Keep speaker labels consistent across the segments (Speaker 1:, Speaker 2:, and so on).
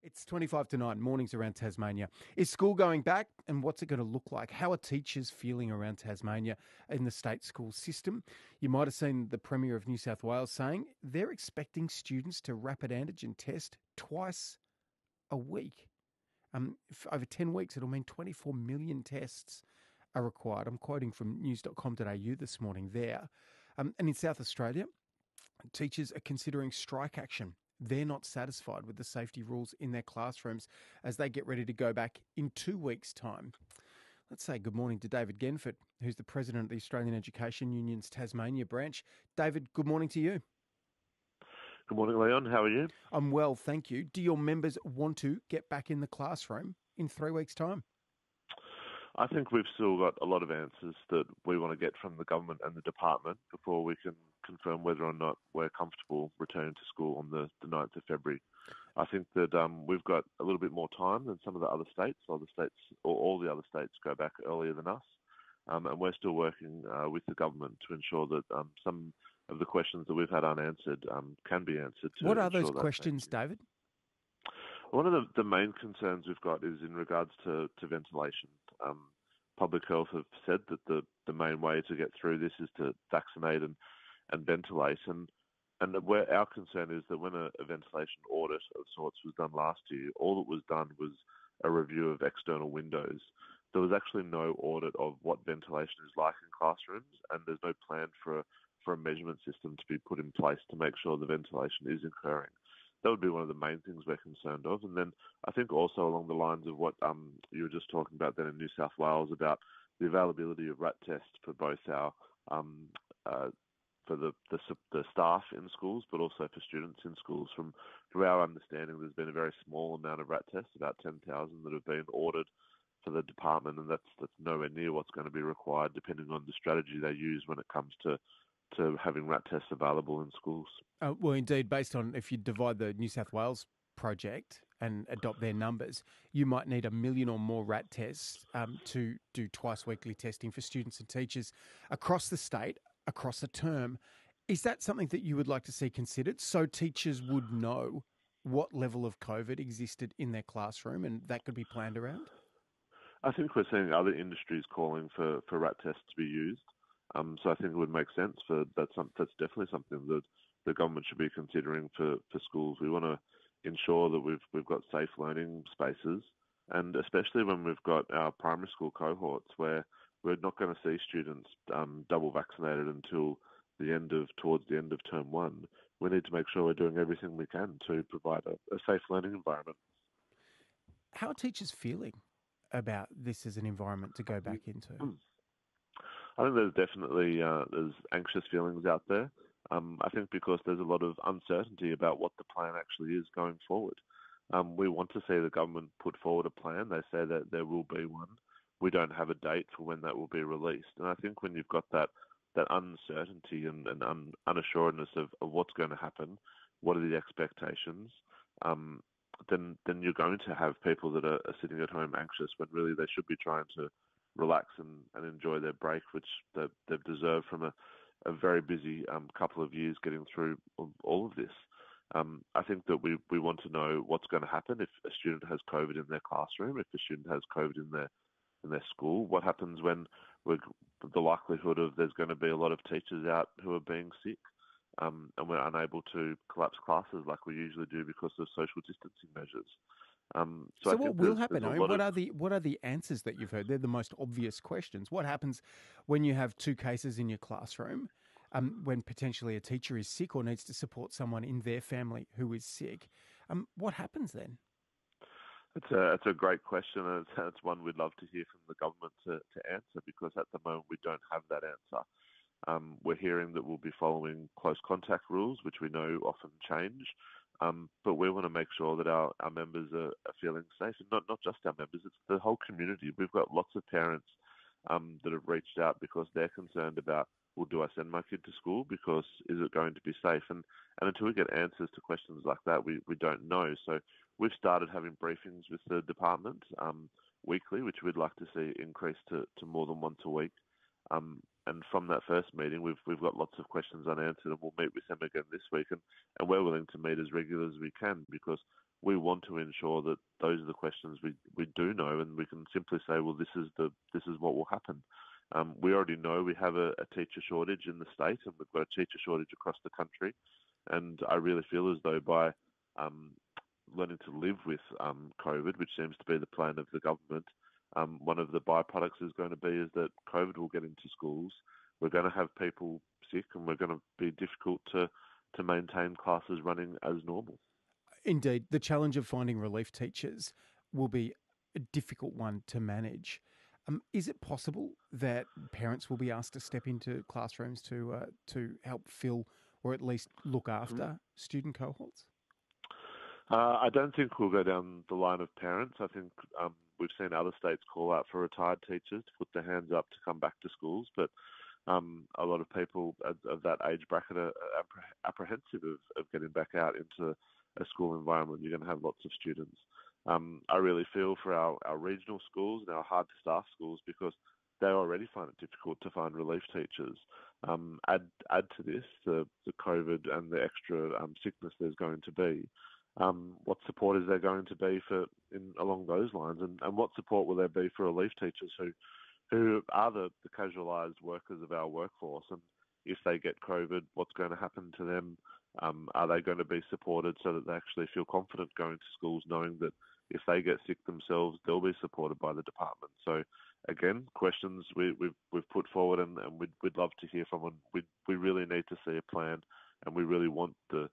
Speaker 1: It's 25 to 9, mornings around Tasmania. Is school going back and what's it going to look like? How are teachers feeling around Tasmania in the state school system? You might have seen the Premier of New South Wales saying they're expecting students to rapid antigen test twice a week. Over 10 weeks, it'll mean 24 million tests are required. I'm quoting from news.com.au this morning there. And in South Australia, teachers are considering strike action. They're not satisfied with the safety rules in their classrooms as they get ready to go back in 2 weeks' time. Let's say good morning to David Genford, who's the president of the Australian Education Union's Tasmania branch. David, good morning to you.
Speaker 2: Good morning, Leon. How are you?
Speaker 1: I'm well, thank you. Do your members want to get back in the classroom in 3 weeks' time?
Speaker 2: I think we've still got a lot of answers that we want to get from the government and the department before we can confirm whether or not we're comfortable returning to school on the 9th of February. I think that we've got a little bit more time than some of the other states. All the other states go back earlier than us. And we're still working with the government to ensure that some of the questions that we've had unanswered can be answered.
Speaker 1: What are those questions, David?
Speaker 2: One of the main concerns we've got is in regards to ventilation. Public Health have said that the main way to get through this is to vaccinate and ventilate. And where our concern is that when a ventilation audit of sorts was done last year, all that was done was a review of external windows. There was actually no audit of what ventilation is like in classrooms, and there's no plan for a measurement system to be put in place to make sure the ventilation is occurring. That would be one of the main things we're concerned of. And then I think also along the lines of what you were just talking about then in New South Wales about the availability of RAT tests for both our for the staff in schools, but also for students in schools. From our understanding, there's been a very small amount of RAT tests, about 10,000 that have been ordered for the department, and that's nowhere near what's going to be required, depending on the strategy they use when it comes to having RAT tests available in schools.
Speaker 1: Well, indeed, based on if you divide the New South Wales project and adopt their numbers, you might need 1 million or more RAT tests to do twice weekly testing for students and teachers across the state, across a term. Is that something that you would like to see considered so teachers would know what level of COVID existed in their classroom and that could be planned around?
Speaker 2: I think we're seeing other industries calling for RAT tests to be used. So I think it would make sense that's definitely something that the government should be considering for schools. We want to ensure that we've got safe learning spaces, and especially when we've got our primary school cohorts where we're not going to see students double vaccinated until towards the end of term one. We need to make sure we're doing everything we can to provide a safe learning environment.
Speaker 1: How are teachers feeling about this as an environment to go back into?
Speaker 2: I think there's definitely there's anxious feelings out there. I think because there's a lot of uncertainty about what the plan actually is going forward. We want to see the government put forward a plan. They say that there will be one. We don't have a date for when that will be released. And I think when you've got that uncertainty and unassuredness of what's going to happen, what are the expectations, then you're going to have people that are sitting at home anxious when really they should be trying to relax and enjoy their break, which they've deserved from a very busy couple of years getting through all of this. I think that we want to know what's going to happen if a student has COVID in their classroom, if a student has COVID in their school. What happens when the likelihood of there's going to be a lot of teachers out who are being sick, and we're unable to collapse classes like we usually do because of social distancing measures.
Speaker 1: So what will happen? What are the answers that you've heard? They're the most obvious questions. What happens when you have 2 cases in your classroom, when potentially a teacher is sick or needs to support someone in their family who is sick? What happens then?
Speaker 2: It's a great question, and it's one we'd love to hear from the government to answer, because at the moment we don't have that answer. We're hearing that we'll be following close contact rules, which we know often change. But we want to make sure that our members are feeling safe, and not just our members, it's the whole community. We've got lots of parents that have reached out because they're concerned about, well, do I send my kid to school because is it going to be safe? And until we get answers to questions like that, we don't know. So we've started having briefings with the department weekly, which we'd like to see increase to more than once a week. And from that first meeting, we've got lots of questions unanswered, and we'll meet with them again this week. And we're willing to meet as regular as we can, because we want to ensure that those are the questions we do know, and we can simply say, well, this is what will happen. We already know we have a teacher shortage in the state, and we've got a teacher shortage across the country. And I really feel as though by learning to live with COVID, which seems to be the plan of the government, one of the byproducts is going to be is that COVID will get into schools. We're going to have people sick, and we're going to be difficult to maintain classes running as normal.
Speaker 1: Indeed, the challenge of finding relief teachers will be a difficult one to manage. Is it possible that parents will be asked to step into classrooms to help fill or at least look after student cohorts?
Speaker 2: I don't think we'll go down the line of parents. I think we've seen other states call out for retired teachers to put their hands up to come back to schools, but a lot of people of that age bracket are apprehensive of getting back out into a school environment. You're going to have lots of students. I really feel for our regional schools and our hard-to-staff schools, because they already find it difficult to find relief teachers. Add to this the COVID and the extra sickness there's going to be. What support is there going to be along those lines, and what support will there be for relief teachers who are the casualised workers of our workforce? And if they get COVID, what's going to happen to them? Are they going to be supported so that they actually feel confident going to schools, knowing that if they get sick themselves, they'll be supported by the department? So again, questions we've put forward, and we'd love to hear from them. We really need to see a plan, and we really want the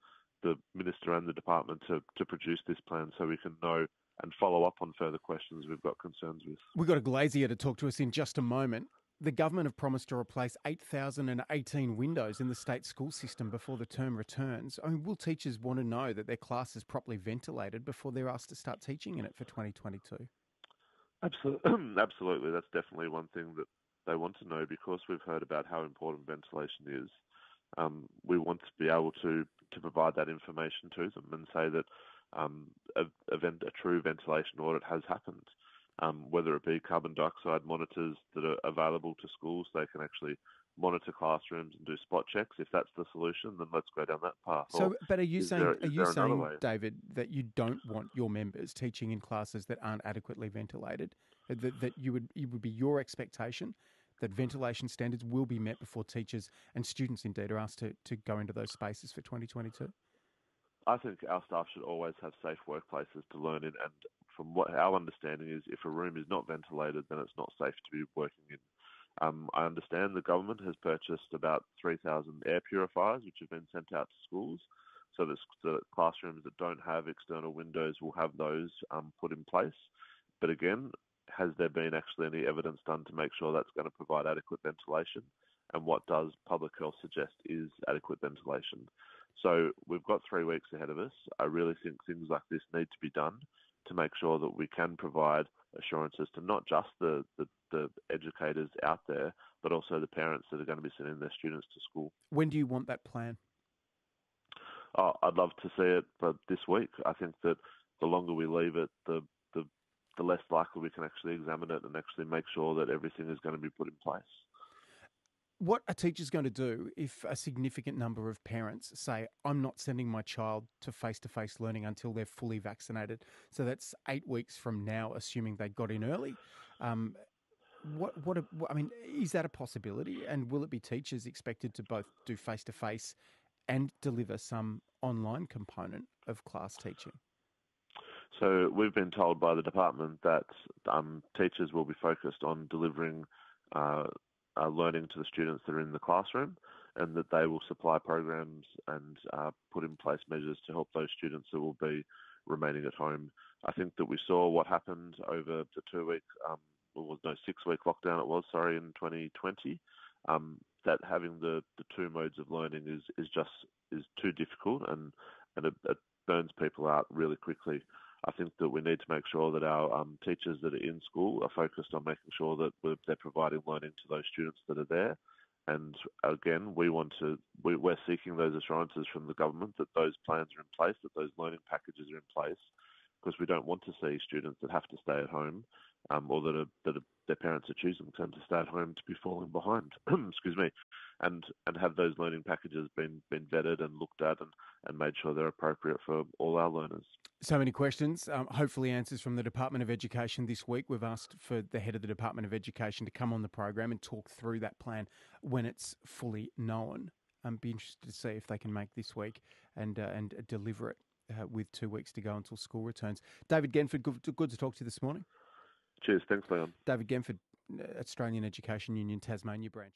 Speaker 2: minister and the department to produce this plan so we can know and follow up on further questions we've got concerns with.
Speaker 1: We've got a glazier to talk to us in just a moment. The government have promised to replace 8,018 windows in the state school system before the term returns. I mean, will teachers want to know that their class is properly ventilated before they're asked to start teaching in it for 2022?
Speaker 2: Absolutely. That's definitely one thing that they want to know, because we've heard about how important ventilation is. We want to be able to provide that information to them and say that a true ventilation audit has happened, whether it be carbon dioxide monitors that are available to schools. They can actually monitor classrooms and do spot checks. If that's the solution, then let's go down that path.
Speaker 1: So, but are you saying,
Speaker 2: way?
Speaker 1: David, that you don't want your members teaching in classes that aren't adequately ventilated? That it would be your expectation that ventilation standards will be met before teachers and students indeed are asked to go into those spaces for 2022?
Speaker 2: I think our staff should always have safe workplaces to learn in, and from what our understanding is, if a room is not ventilated, then it's not safe to be working in. I understand the government has purchased about 3,000 air purifiers, which have been sent out to schools, so that the classrooms that don't have external windows will have those put in place. But again, has there been actually any evidence done to make sure that's going to provide adequate ventilation? And what does public health suggest is adequate ventilation? So we've got 3 weeks ahead of us. I really think things like this need to be done to make sure that we can provide assurances to not just the educators out there, but also the parents that are going to be sending their students to school.
Speaker 1: When do you want that plan?
Speaker 2: I'd love to see it, but this week. I think that the longer we leave it, the less likely we can actually examine it and actually make sure that everything is going to be put in place.
Speaker 1: What are teachers going to do if a significant number of parents say, I'm not sending my child to face-to-face learning until they're fully vaccinated? So that's 8 weeks from now, assuming they got in early. Is that a possibility? And will it be teachers expected to both do face-to-face and deliver some online component of class teaching?
Speaker 2: So we've been told by the department that teachers will be focused on delivering learning to the students that are in the classroom, and that they will supply programs and put in place measures to help those students that will be remaining at home. I think that we saw what happened over the 6-week lockdown in 2020, that having the 2 modes of learning is too difficult, and it burns people out really quickly. I think that we need to make sure that our teachers that are in school are focused on making sure that they're providing learning to those students that are there. And again, we're seeking those assurances from the government that those plans are in place, that those learning packages are in place, because we don't want to see students that have to stay at home or their parents are choosing them to stay at home to be falling behind. Excuse me, and have those learning packages been vetted and looked at and made sure they're appropriate for all our learners.
Speaker 1: So many questions, hopefully answers from the Department of Education this week. We've asked for the head of the Department of Education to come on the program and talk through that plan when it's fully known. Be interested to see if they can make this week and deliver it with 2 weeks to go until school returns. David Genford, good to talk to you this morning.
Speaker 2: Cheers. Thanks, Leon.
Speaker 1: David Genford, Australian Education Union, Tasmania branch.